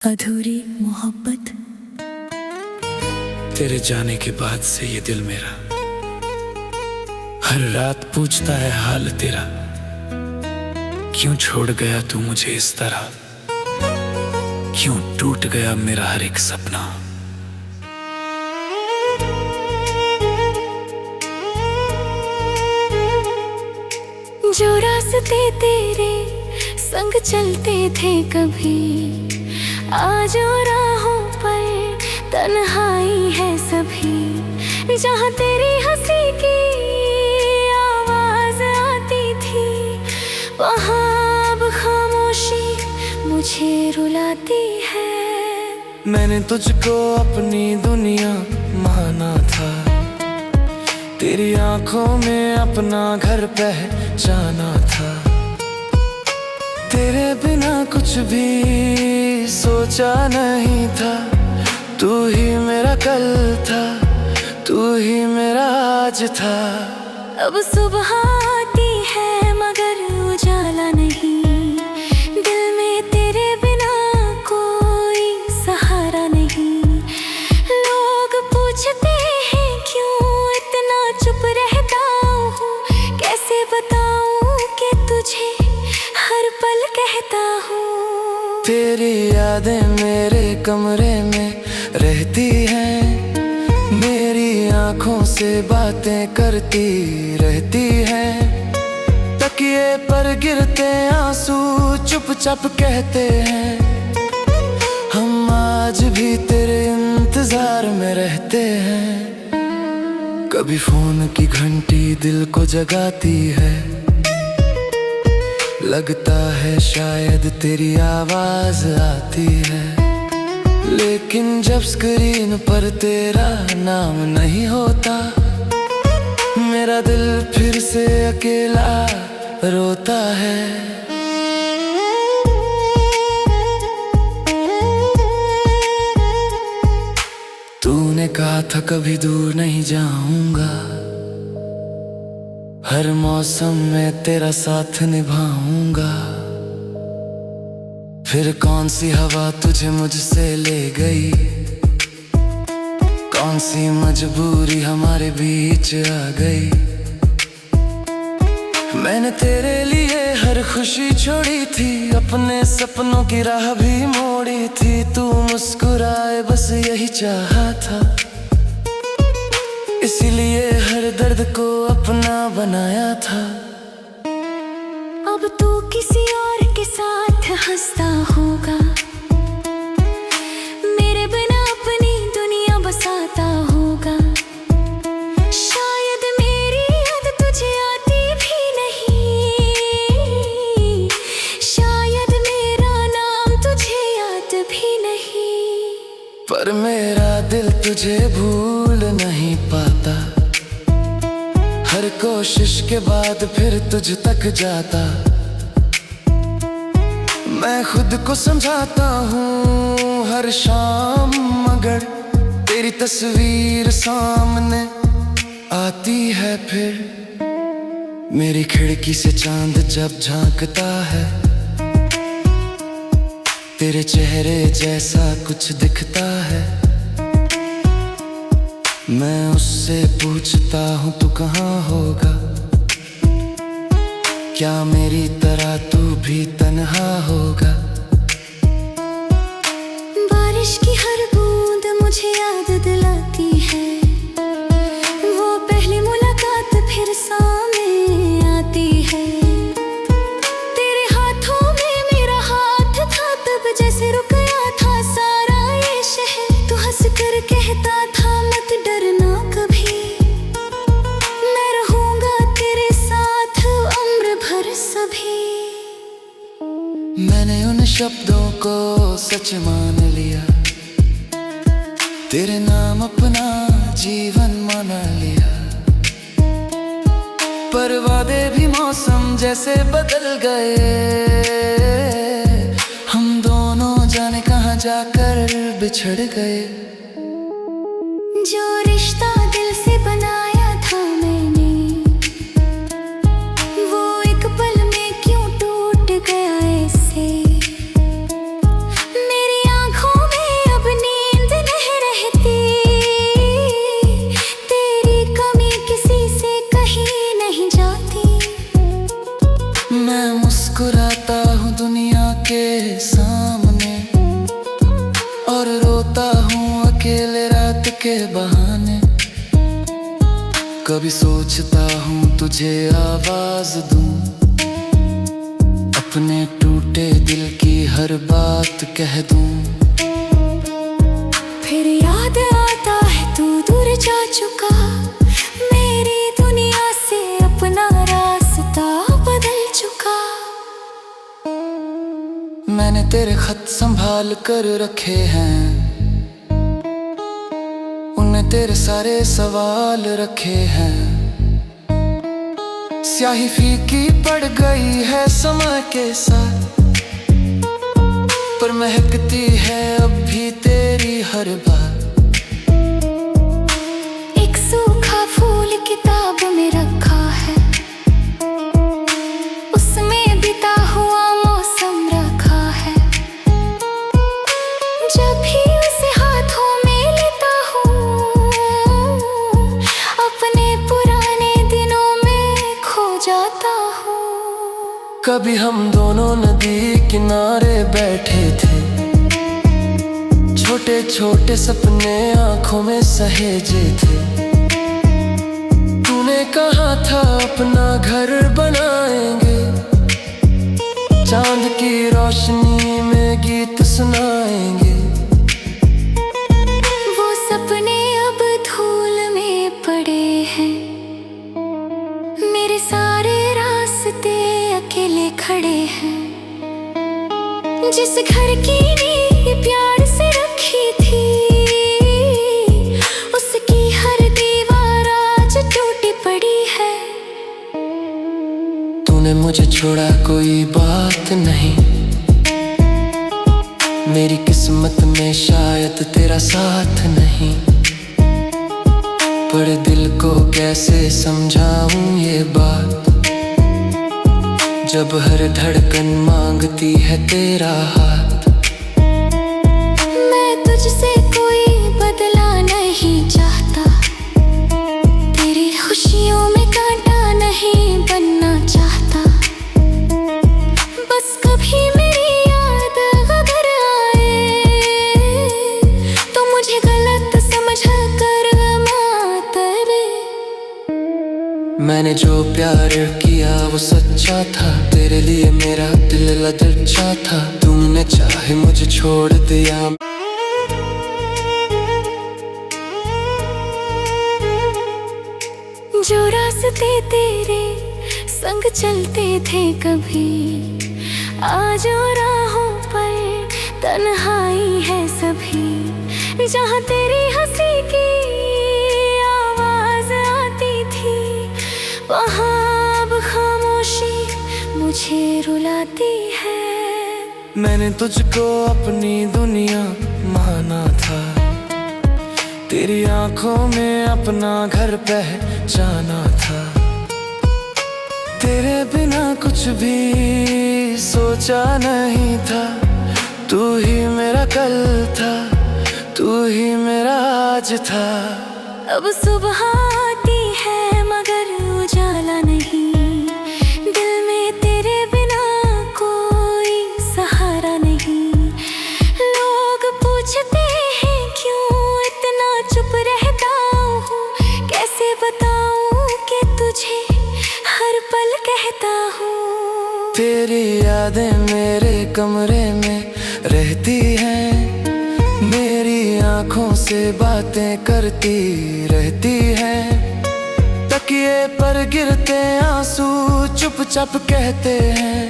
अधूरी मोहब्बत। तेरे जाने के बाद से ये दिल मेरा हर रात पूछता है हाल तेरा। क्यों छोड़ गया तू मुझे इस तरह, क्यों टूट गया मेरा हर एक सपना। जो रास्ते तेरे संग चलते थे कभी, आज राहों पर तन्हाई है सभी। जहाँ तेरी हंसी की आवाज आती थी, वहाँ अब खामोशी मुझे रुलाती है। मैंने तुझको अपनी दुनिया माना था, तेरी आंखों में अपना घर पहचाना था। तेरे बिना कुछ भी सोचा नहीं था, तू ही मेरा कल था, तू ही मेरा आज था। अब सुबह आती है मगर उजाला नहीं, दिल में तेरे बिना कोई सहारा नहीं। लोग पूछते हैं क्यों इतना चुप रहता हूँ, कैसे बताऊँ कि तुझे हर पल कहता हूँ। तेरी यादें मेरे कमरे में रहती हैं, मेरी आंखों से बातें करती रहती हैं। तकिए पर गिरते आंसू चुपचाप कहते हैं, हम आज भी तेरे इंतजार में रहते हैं। कभी फोन की घंटी दिल को जगाती है, लगता है शायद तेरी आवाज आती है। लेकिन जब स्क्रीन पर तेरा नाम नहीं होता, मेरा दिल फिर से अकेला रोता है। तूने कहा था कभी दूर नहीं जाऊंगा, हर मौसम में तेरा साथ निभाऊंगा। फिर कौन सी हवा तुझे मुझसे ले गई, कौन सी मजबूरी हमारे बीच आ गई। मैंने तेरे लिए हर खुशी छोड़ी थी, अपने सपनों की राह भी मोड़ी थी। तू मुस्कुराए बस यही चाहा था, इसीलिए हर दर्द को अपना बनाया था। अब तू किसी और के साथ हंसता होगा, मेरे बिना अपनी दुनिया बसाता होगा। शायद मेरी याद तुझे आती भी नहीं, शायद मेरा नाम तुझे याद भी नहीं। पर मेरा दिल तुझे भूल नहीं पाता, हर कोशिश के बाद फिर तुझ तक जाता। मैं खुद को समझाता हूँ हर शाम, मगर तेरी तस्वीर सामने आती है फिर। मेरी खिड़की से चांद जब झांकता है, तेरे चेहरे जैसा कुछ दिखता है। मैं उससे पूछता हूँ तू कहाँ होगा, क्या मेरी तरह तू भी तन्हा होगा। बारिश की हर बूंद मुझे याद दिलाती है, वो पहली मुलाकात फिर सामने आती है। तेरे हाथों में मेरा हाथ था तब, जैसे रुक गया था सारा ये शहर। तू हंस कर कहता था मत डरना कभी, मैं रहूंगा तेरे साथ उम्र भर सभी। मैंने उन शब्दों को सच मान लिया, तेरे नाम अपना जीवन माना लिया। पर वादे भी मौसम जैसे बदल गए, हम दोनों जाने कहाँ जाकर बिछड़ गए। जो रिश्ता दिल से बनाया था मैंने, वो एक पल में क्यों टूट गया ऐसे। मेरी आँखों के बहाने। कभी सोचता हूँ तुझे आवाज दूं, अपने टूटे दिल की हर बात कह दूं। फिर याद आता है तू दूर जा चुका, मेरी दुनिया से अपना रास्ता बदल चुका। मैंने तेरे खत संभाल कर रखे हैं, उनमें तेरे सारे सवाल रखे हैं। स्याही फीकी पड़ गई है समय के साथ, पर महकती है अब भी तेरी हर बात। एक सूखा फूल किताब में रखा है, उसमें बीता हुआ मौसम रखा है। जब भी उसे हाथों में लेता हूँ, अपने पुराने दिनों में खो जाता हूँ। कभी हम दोनों नदी किनारे बैठे थे, छोटे छोटे सपने आंखों में सहेजे थे। तूने कहा था अपना घर बनाएंगे, चांद की रोशनी में गीत सुनाएंगे। वो सपने अब धूल में पड़े हैं, मेरे सारे रास्ते अकेले खड़े हैं। जिस घर की नींव प्यार से रखी थी, उसकी हर दीवार आज टूटी पड़ी है। तूने मुझे छोड़ा कोई बात नहीं, मेरी किस्मत में शायद तेरा साथ नहीं। पर दिल को कैसे समझाऊं ये बात, जब हर धड़कन मांगती है तेरा हाथ। मैं तुझसे कोई बदला नहीं चाहता, तेरी खुशियों में कांटा नहीं बनना चाहता। बस कभी मेरी याद अगर आए, तो मुझे गलत समझ कर मात दे। मैंने जो प्यार किया वो सच्चा था, तेरे लिए मेरा दिल ललचा था। तूने चाहे मुझे छोड़ दिया। जो रास्ते तेरे संग चलते थे कभी, आज राहों पर तन्हाई है सभी। जहाँ तेरी हंसी की आवाज आती थी, वहाँ अब खामोशी मुझे रुलाती है। मैंने तुझको अपनी दुनिया माना था, तेरी आंखों में अपना घर पहचाना था। तेरे बिना कुछ भी सोचा नहीं था, तू ही मेरा कल था, तू ही मेरा आज था। अब सुबह आती है मगर उजाला नहीं, दिल में तेरे बिना कोई सहारा नहीं। लोग पूछते हैं क्यों इतना चुप रहता हूँ, कैसे बताऊँ कि तुझे हर पल कहता हूँ। तेरी यादें मेरे कमरे में रहती हैं, मेरी आँखों से बातें करती रहती हैं। तकिए पर गिरते आंसू चुपचाप कहते हैं,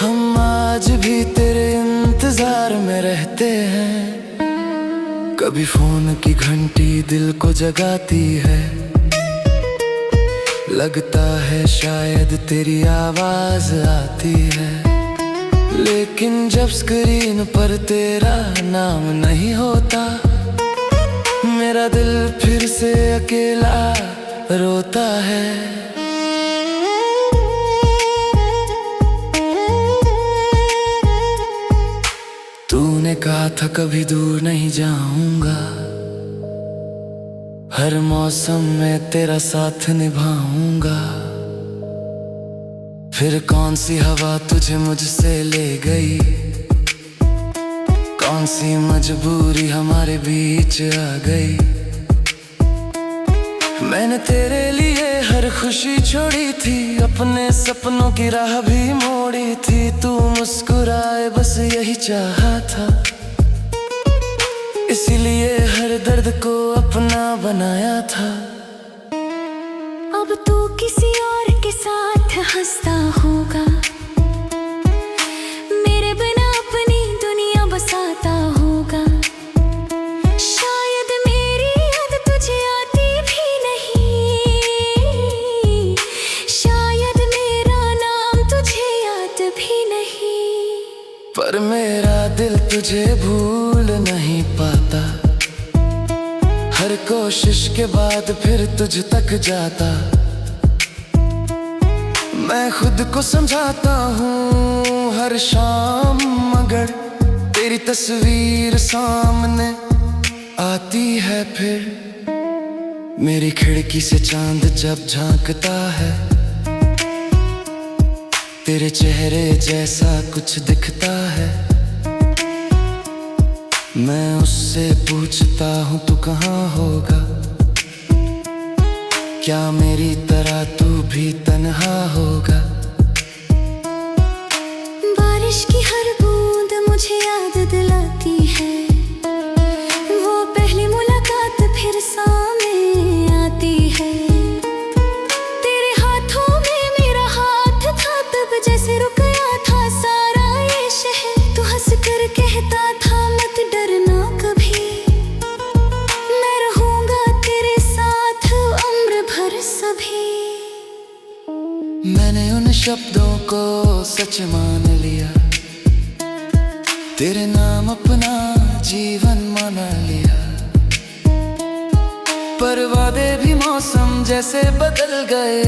हम आज भी तेरे इंतजार में रहते हैं। कभी फोन की घंटी दिल को जगाती है, लगता है शायद तेरी आवाज आती है। लेकिन जब स्क्रीन पर तेरा नाम नहीं होता, मेरा दिल फिर से अकेला रोता है। तूने कहा था कभी दूर नहीं जाऊंगा, हर मौसम में तेरा साथ निभाऊंगा। फिर कौन सी हवा तुझे मुझसे ले गई, कौन सी मजबूरी हमारे बीच आ गई। मैंने तेरे लिए हर खुशी छोड़ी थी, अपने सपनों की राह भी मोड़ी थी। तू मुस्कुराए बस यही चाहा था, इसीलिए हर दर्द को अपना बनाया था। अब तू किसी और के साथ हंसता होगा, मेरे बिना अपनी दुनिया बसाता होगा। शायद मेरी याद तुझे आती भी नहीं, शायद मेरा नाम तुझे याद भी नहीं। पर मेरा दिल तुझे भूल नहीं पाता, हर कोशिश के बाद फिर तुझ तक जाता। मैं खुद को समझाता हूँ हर शाम, मगर तेरी तस्वीर सामने आती है फिर। मेरी खिड़की से चांद जब झांकता है, तेरे चेहरे जैसा कुछ दिखता है। मैं उससे पूछता हूँ तू कहाँ होगा, क्या मेरी तरह तू भी तन्हा होगा। बारिश की हर बूंद मुझे याद दिलाती है, वो पहली मुलाकात फिर सामने आती है। तेरे हाथों में मेरा हाथ था तब, जैसे रुक गया था सारा ये शहर। तू हंस कर कहता था मत डरना कभी, मैं रहूंगा तेरे साथ उम्र भर सभी। मैंने उन शब्दों को सच मान लिया, तेरे नाम अपना जीवन मना लिया। पर वादे भी मौसम जैसे बदल गए,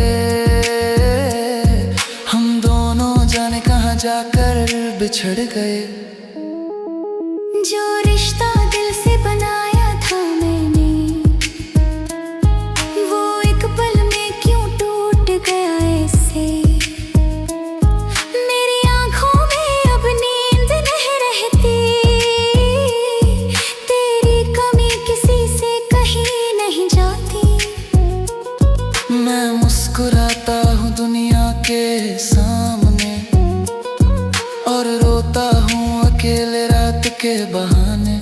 हम दोनों जाने कहाँ जाकर बिछड़ गए। जो रिश्ता दिल से बनाया था मैंने, वो एक पल में क्यों टूट गया ऐसे। मेरी आंखों में अब नींद नहीं रहती, तेरी कमी किसी से कहीं नहीं जाती। मैं मुस्कुराता हूँ दुनिया के सामने, और रोता हूँ अकेले रात के बहाने।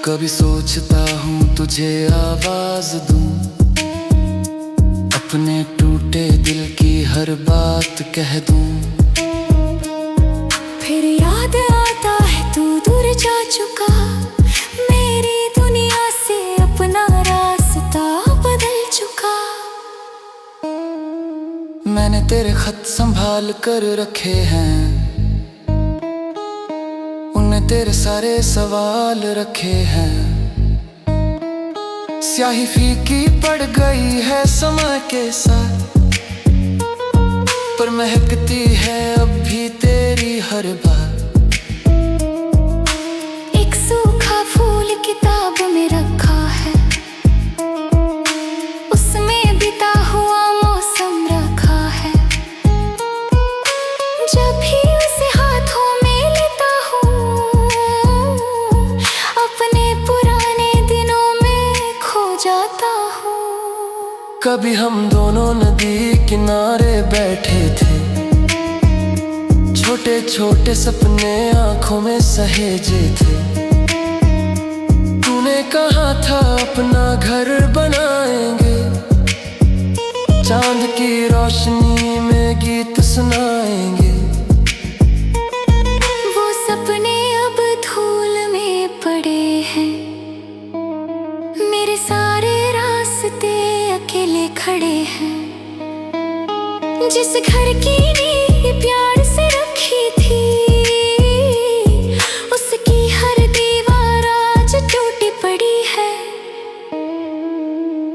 कभी सोचता हूँ तुझे आवाज दूं, अपने टूटे दिल की हर बात कह दूं। फिर याद आता है तू दूर जा चुका, मेरी दुनिया से अपना रास्ता बदल चुका। मैंने तेरे खत संभाल कर रखे हैं, उनमें तेरे सारे सवाल रखे हैं। स्याही फीकी पड़ गई है समय के साथ, पर महकती है अब भी तेरी हर बात। एक सूखा फूल किताब में रखा है, उसमें बिता हुआ मौसम रखा है। जब भी उसे हाथों में लेता हूँ, अपने पुराने दिनों में खो जाता हूँ। कभी हम दोनों नदी किनारे बैठे थे, छोटे छोटे सपने आंखों में सहेजे थे। तूने कहा था अपना घर बनाएंगे, चांद की रोशनी में गीत सुनाएंगे। वो सपने अब धूल में पड़े हैं, मेरे सारे रास्ते अकेले खड़े हैं। जिस घर की नींव प्यार से रखी थी, उसकी हर दीवार आज टूटी पड़ी है।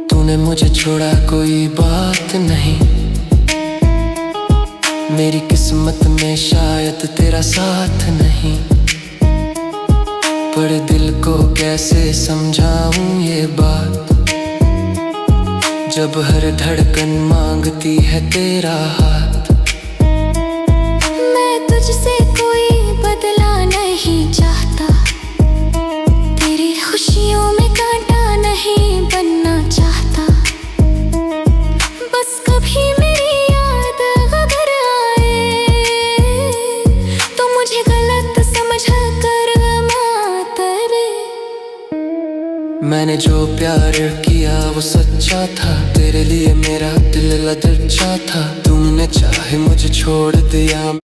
तूने मुझे छोड़ा कोई बात नहीं, मेरी किस्मत में शायद तेरा साथ नहीं। पर दिल को कैसे समझाऊं ये बात, जब हर धड़कन मांगती है तेरा हाथ। मैं तुझसे कोई बदला नहीं चाहता, तेरी खुशियों में कांटा नहीं बनना चाहता। बस कभी मेरी याद अगर आए तो मुझे गलत समझ कर मात दे। मैंने जो प्यार किया वो सच्चा था, तेरे लिए मेरा दिल ललचा था। तुमने चाहे मुझे छोड़ दिया।